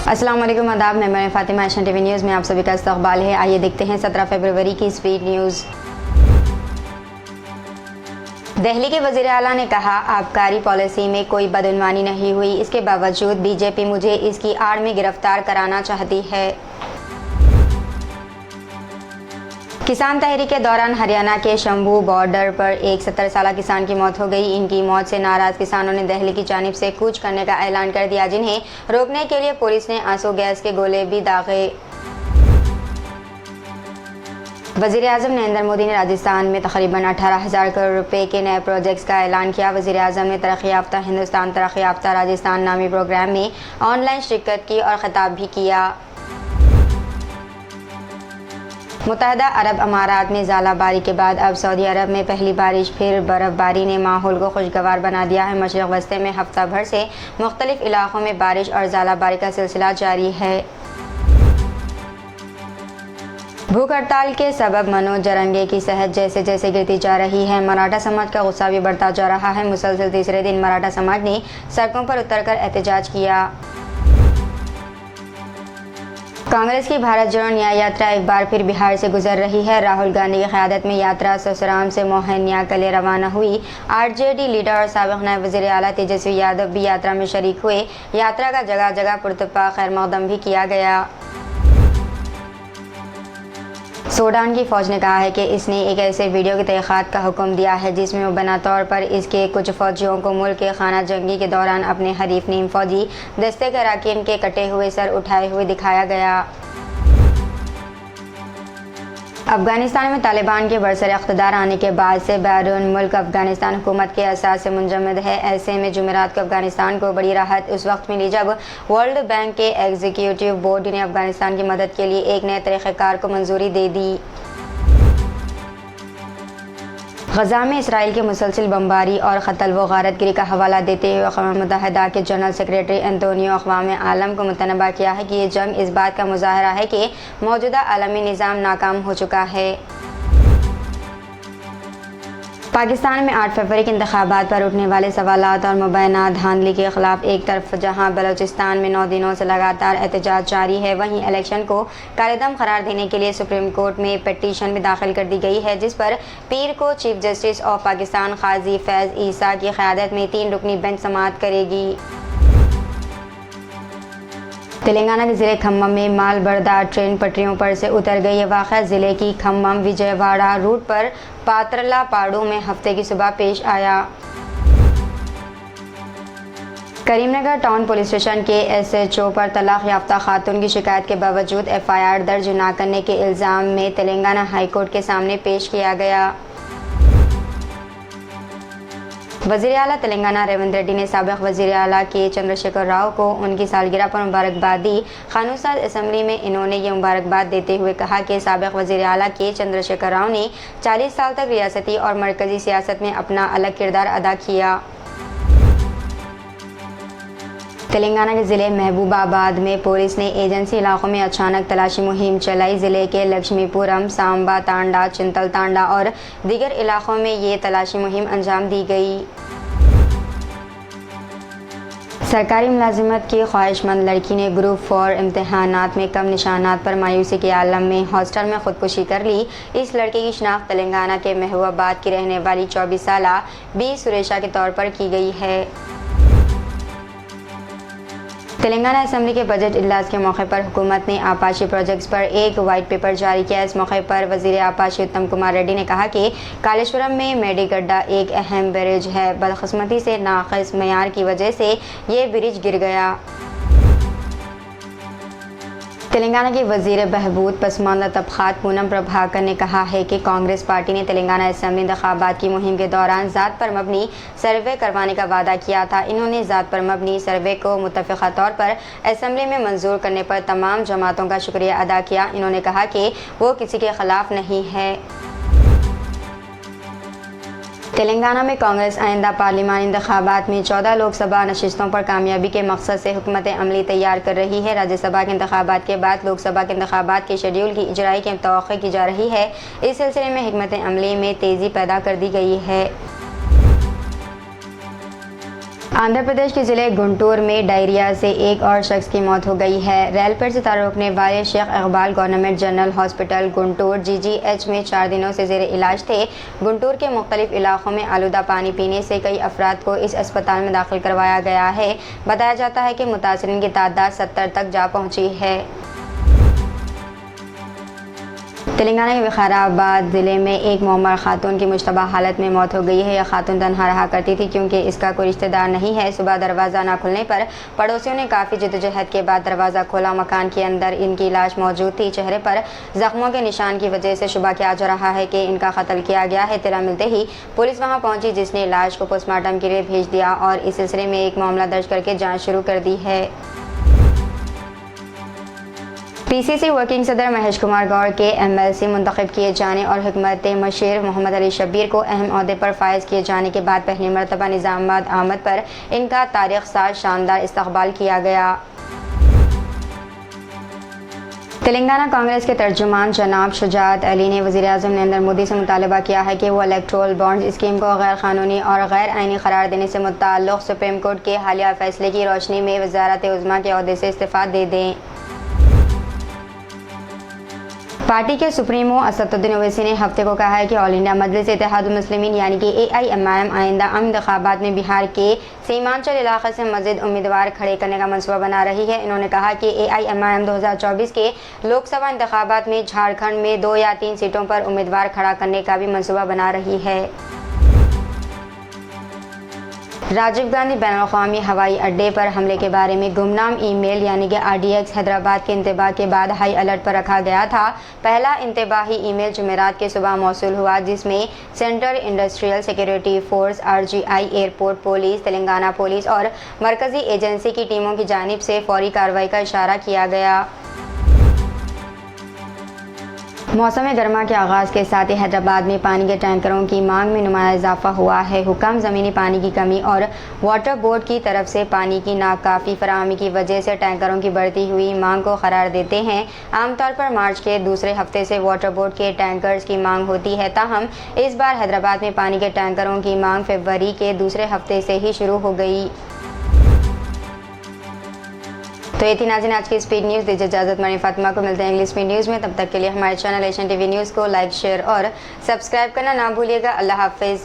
अस्सलाम वालेकुम, आदाब। मैं फातिमा, एशियन टीवी न्यूज़ में आप सभी का इस्तकबाल है। आइए देखते हैं 17 फरवरी की स्पीड न्यूज़। दिल्ली के वज़ीर आला ने कहा, आबकारी पॉलिसी में कोई बदउनवानी नहीं हुई, इसके बावजूद बीजेपी मुझे इसकी आड़ में गिरफ्तार कराना चाहती है। किसान तहरीक के दौरान हरियाणा के शंभू बॉर्डर पर एक 70 साल किसान की मौत हो गई। इनकी मौत से नाराज किसानों ने दिल्ली की जानिब से कूच करने का ऐलान कर दिया, जिन्हें रोकने के लिए पुलिस ने आंसू गैस के गोले भी दागे। वज़ीर आज़म नरेंद्र मोदी ने राजस्थान में तकरीबन 18,000 करोड़ रुपए के नए प्रोजेक्ट्स का ऐलान किया। वज़ीर आज़म ने तरक्की याफ्ता हिंदुस्तान तरक्की याफ्ता राजस्थान नामी प्रोग्राम में ऑनलाइन शिरकत की और खिताब भी किया। मुत्तहदा अरब अमारात में ज़ालाबारी के बाद अब सऊदी अरब में पहली बारिश। फिर बर्फ़बारी ने माहौल को खुशगवार बना दिया है। मशरिक़ वस्ती में हफ्ता भर से मुख्तलिफ इलाक़ों में बारिश और ज़ालाबारी का सिलसिला जारी है। भूख हड़ताल के सबब मनोज जरंगे की सेहत जैसे जैसे गिरती जा रही है। मराठा समाज का गुस्सा भी बढ़ता जा रहा है। मुसलसल तीसरे दिन मराठा समाज ने सड़कों पर उतरकर एहतजाज किया। कांग्रेस की भारत जोड़ो न्याय यात्रा एक बार फिर बिहार से गुजर रही है। राहुल गांधी की क़यादत में यात्रा ससुराम से मोहनिया के लिए रवाना हुई। आरजेडी लीडर और साबिक़ नायब वज़ीर आला तेजस्वी यादव भी यात्रा में शरीक हुए। यात्रा का जगह जगह पुरतपा खैरमक़दम भी किया गया। सूडान की फ़ौज ने कहा है कि इसने एक ऐसे वीडियो की तहक़ीक़ात का हुक्म दिया है जिसमें मुबैना तौर पर इसके कुछ फ़ौजियों को मुल्क के खाना जंगी के दौरान अपने हरीफ नीम फ़ौजी दस्ते के अरकान के कटे हुए सर उठाए हुए दिखाया गया। अफ़गानिस्तान में तालिबान के बरसर इक़्तिदार आने के बाद से बैरून मुल्क अफ़गानिस्तान हुकूमत के असास से मुंजमद है। ऐसे में जुमेरात को अफ़गानिस्तान को बड़ी राहत उस वक्त मिली जब वर्ल्ड बैंक के एग्जीक्यूटिव बोर्ड ने अफ़गानिस्तान की मदद के लिए एक नए तरीक़ेकार को मंजूरी दे दी। गज़ा में इसराइल की मुसलसल बमबारी और क़त्ल व गारतगिरी का हवाला देते हुए अक़वाम मुत्तहिदा के जनरल सेक्रेटरी एंटोनियो अक़वाम आलम को मुतनबा किया है कि ये जंग इस बात का मुज़ाहरा है कि मौजूदा आलमी निज़ाम नाकाम हो चुका है। पाकिस्तान में 8 फरवरी के इंतख़ाबात पर उठने वाले सवालात और मुबैना धांधली के ख़िलाफ़ एक तरफ जहां बलूचिस्तान में 9 दिनों से लगातार एहतजाज जारी है, वहीं इलेक्शन को कालेदम करार देने के लिए सुप्रीम कोर्ट में पिटीशन भी दाखिल कर दी गई है, जिस पर पीर को चीफ जस्टिस ऑफ पाकिस्तान काजी फैज़ ईसा की क़यादत में 3 रुकनी बेंच समाअत करेगी। तेलंगाना के ज़िले खम्मम में माल बरदार ट्रेन पटरियों पर से उतर गई। यह वाक़या ज़िले की खम्मम विजयवाड़ा रूट पर पात्रलापाड़ू में हफ्ते की सुबह पेश आया। करीमनगर टाउन पुलिस स्टेशन के SHO पर तलाक़ याफ्ता खातून की शिकायत के बावजूद FIR दर्ज न करने के इल्ज़ाम में तेलंगाना हाई कोर्ट के सामने पेश किया गया। वज़ीर आला तेलंगाना रेवंत रेड्डी ने साबिक़ वज़ीर आला के चंद्रशेखर राव को उनकी सालगिरह पर मुबारकबाद दी। क़ानून-साज़ असम्बली में इन्होंने ये मुबारकबाद देते हुए कहा कि साबिक़ वज़ीर आला के चंद्रशेखर राव ने 40 साल तक रियासती और मरकज़ी सियासत में अपना अलग किरदार अदा किया। तेलंगाना के ज़िले महबूबाबाद में पुलिस ने एजेंसी इलाकों में अचानक तलाशी मुहिम चलाई। ज़िले के लक्ष्मीपुरम, सांबा तांडा, चिंतल तांडा और दीगर इलाकों में ये तलाशी मुहिम अंजाम दी गई। सरकारी मुलाजिमत की ख्वाहिशमंद लड़की ने ग्रुप 4 इम्तहानात में कम निशानात पर मायूसी के आलम में हॉस्टल में खुदकुशी कर ली। इस लड़के की शिनाख्त तेलंगाना के महबूबाबाद की रहने वाली 24 साला बी सुरेशा के तौर पर की गई है। तेलंगाना असम्बली के बजट इजलास के मौके पर हुकूमत ने आपाशी प्रोजेक्ट्स पर एक वाइट पेपर जारी किया। इस मौके पर वज़ीर आपाशी उत्तम कुमार रेड्डी ने कहा कि कालेश्वरम में मेडीगड्डा एक अहम ब्रिज है। बदकिस्मती से नाक़िस मयार की वजह से ये ब्रिज गिर गया। तेलंगाना के वज़ीर बहबूद पसमानदा तबक़ात पूनम प्रभाकर ने कहा है कि कांग्रेस पार्टी ने तेलंगाना असम्बली इंतख़ाबात की मुहिम के दौरान ज़ात पर मबनी सर्वे करवाने का वादा किया था। इन्होंने ज़ात पर मबनी सर्वे को मुत्तफ़िक़ा तौर पर असम्बली में मंजूर करने पर तमाम जमातों का शुक्रिया अदा किया। इन्होंने कहा कि वो किसी के ख़िलाफ़ नहीं है। तेलंगाना में कांग्रेस आइंदा पार्लिमानी इंतखाबात में 14 लोकसभा नशिस्तों पर कामयाबी के मकसद से हुकूमत अमली तैयार कर रही है। राज्यसभा के इंतखाबात के बाद लोकसभा के इंतखाबात के शेड्यूल की इजराई की तवक्को की जा रही है। इस सिलसिले में हिकमत अमली में तेज़ी पैदा कर दी गई है। आंध्र प्रदेश के जिले गुंटूर में डायरिया से एक और शख्स की मौत हो गई है। रेलपेट से ताल्लुक रखने वाले Sheikh Iqbal government general hospital Guntur GGH में 4 दिनों से जेर इलाज थे। गुंटूर के मुख्तलिफ इलाकों में आलूदा पानी पीने से कई अफराद को इस अस्पताल में दाखिल करवाया गया है। बताया जाता है कि मुतासरीन की तादाद 70 तक जा पहुंची है। तेलंगाना के विकाराबाद ज़िले में एक मुअम्मर खातून की मुश्तबा हालत में मौत हो गई है। यह खातून तनहा रहा करती थी क्योंकि इसका कोई रिश्तेदार नहीं है। सुबह दरवाज़ा न खुलने पर पड़ोसियों ने काफ़ी जद्दोजहद के बाद दरवाज़ा खोला। मकान के अंदर इनकी लाश मौजूद थी। चेहरे पर जख्मों के निशान की वजह से शुबा किया जा रहा है कि इनका कत्ल किया गया है। इत्तला मिलते ही पुलिस वहाँ पहुँची, जिसने लाश को पोस्टमार्टम के लिए भेज दिया और इस सिलसिले में एक मामला दर्ज करके जाँच शुरू कर दी है। PCC वर्किंग सदर महेश कुमार गौड़ के MLC मुंतखब किए जाने और हुकूमत मशीर मोहम्मद अली शब्बीर को अहम ओहदे पर फायज किए जाने के बाद पहली मरतबा निज़ामाबाद आमद पर इनका तारीख साज शानदार इस्तकबाल किया गया। तेलंगाना कांग्रेस के तर्जुमान जनाब शुजात अली ने वज़ीर-ए-आज़म नरेंद्र मोदी से मुतालबा किया है कि वो इलेक्टोरल बॉन्ड्स स्कीम को गैर कानूनी और गैर आइनी करार देने से मुताल्लिक़ सुप्रीम कोर्ट के हालिया फैसले की रोशनी में वज़ारत-ए-उज़्मा के ओहदे से इस्तीफ़ा दे दें। पार्टी के सुप्रीमो असदुद्दीन ओवैसी ने हफ्ते को कहा है कि ऑल इंडिया मजलिस इत्तेहादुल मुस्लिमीन यानी कि AIMIM आइंदा इंतखाबात में बिहार के सीमांचल इलाके से मज़ीद उम्मीदवार खड़े करने का मंसूबा बना रही है। इन्होंने कहा कि AIMIM 2024 के लोकसभा इंतखाबात में झारखंड में 2 या 3 सीटों पर उम्मीदवार खड़ा करने का भी मंसूबा बना रही है। राजीव गांधी बैनुल-अक़वामी हवाई अड्डे पर हमले के बारे में गुमनाम ईमेल यानी कि RDX हैदराबाद के इंतबाह के बाद हाई अलर्ट पर रखा गया था। पहला इंतबाही ईमेल जुमेरात के सुबह मौसूल हुआ, जिसमें central industrial security force RGI, airport police, Telangana police और मरकजी एजेंसी की टीमों की जानिब से फौरी कार्रवाई का इशारा किया गया। मौसम गर्मा के आगाज़ के साथ ही हैदराबाद में पानी के टैंकरों की मांग में नुमाया इजाफा हुआ है। हुकाम ज़मीनी पानी की कमी और वाटर बोर्ड की तरफ से पानी की नाकाफ़ी फराहमी की वजह से टैंकरों की बढ़ती हुई मांग को करार देते हैं। आमतौर पर मार्च के दूसरे हफ्ते से वाटर बोर्ड के टैंकर्स की मांग होती है, ताहम इस बार हैदराबाद में पानी के टैंकरों की मांग फरवरी के दूसरे हफ्ते से ही शुरू हो गई। तो ये थी नाज़रीन आज की स्पीड न्यूज़। दीजिए इजाज़त, मनी फातिमा को मिलते हैं इंग्लिश स्पीड न्यूज़ में। तब तक के लिए हमारे चैनल एशियन TV न्यूज़ को लाइक, शेयर और सब्सक्राइब करना ना भूलिएगा। अल्लाह हाफ़िज़।